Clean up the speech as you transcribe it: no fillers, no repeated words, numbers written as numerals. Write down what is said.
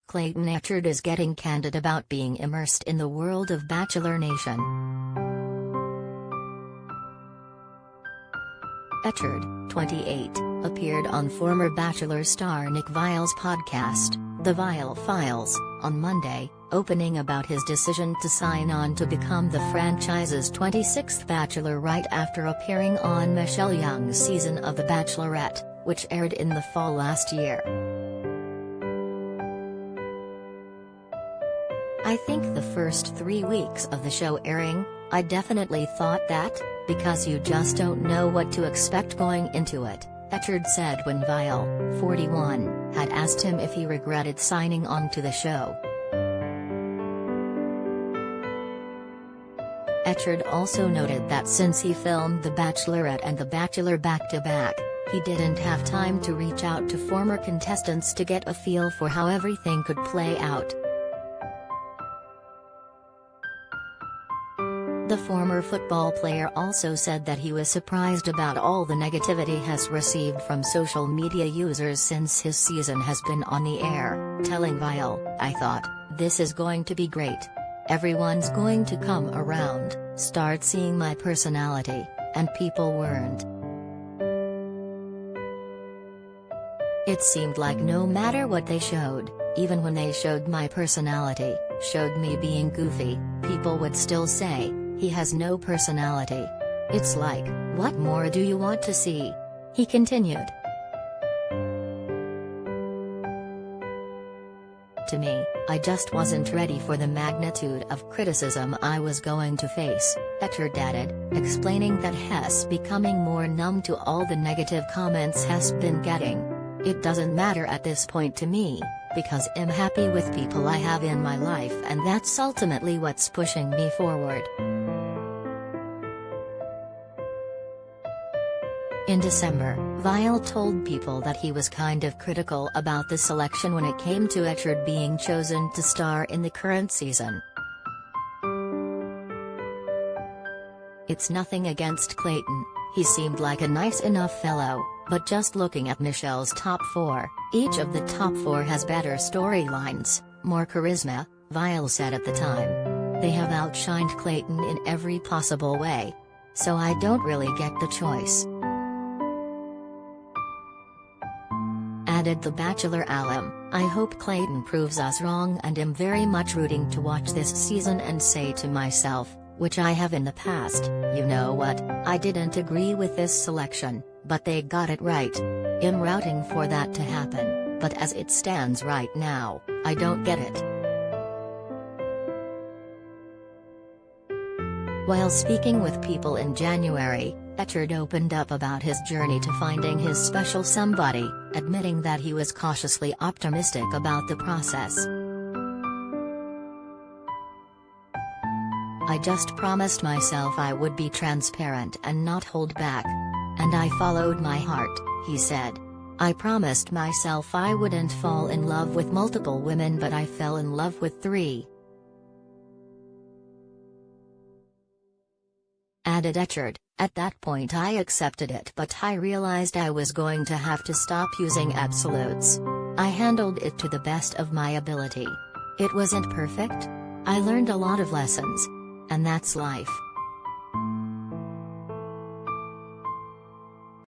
Clayton Echard is getting candid about being immersed in the world of Bachelor Nation. Echard, 28, appeared on former Bachelor star Nick Viall's podcast, The Viall Files, on Monday, opening about his decision to sign on to become the franchise's 26th Bachelor right after appearing on Michelle Young's season of The Bachelorette, which aired in the fall last year. "I think the first 3 weeks of the show airing, I definitely thought that, because you just don't know what to expect going into it," Echard said when Viall, 41, had asked him if he regretted signing on to the show. Echard also noted that since he filmed The Bachelorette and The Bachelor back-to-back, he didn't have time to reach out to former contestants to get a feel for how everything could play out. The former football player also said that he was surprised about all the negativity he has received from social media users since his season has been on the air, telling Viall, "I thought, this is going to be great. Everyone's going to come around, start seeing my personality, and people weren't. It seemed like no matter what they showed, even when they showed my personality, showed me being goofy, people would still say, 'He has no personality.' It's like, what more do you want to see?" he continued. "To me, I just wasn't ready for the magnitude of criticism I was going to face," Echard added, explaining that he's becoming more numb to all the negative comments he's been getting. "It doesn't matter at this point to me, because I'm happy with people I have in my life and that's ultimately what's pushing me forward." In December, Viall told People that he was kind of critical about the selection when it came to Echard being chosen to star in the current season. "It's nothing against Clayton, he seemed like a nice enough fellow, but just looking at Michelle's top 4, each of the top 4 has better storylines, more charisma," Viall said at the time. "They have outshined Clayton in every possible way. So I don't really get the choice." Added the Bachelor alum, "I hope Clayton proves us wrong and am very much rooting to watch this season and say to myself, which I have in the past, you know what, I didn't agree with this selection, but they got it right. I'm rooting for that to happen, but as it stands right now, I don't get it." While speaking with People in January, Echard opened up about his journey to finding his special somebody, admitting that he was cautiously optimistic about the process. "I just promised myself I would be transparent and not hold back. And I followed my heart," he said. "I promised myself I wouldn't fall in love with multiple women, but I fell in love with 3. Added Echard, "At that point I accepted it, but I realized I was going to have to stop using absolutes. I handled it to the best of my ability. It wasn't perfect. I learned a lot of lessons. And that's life."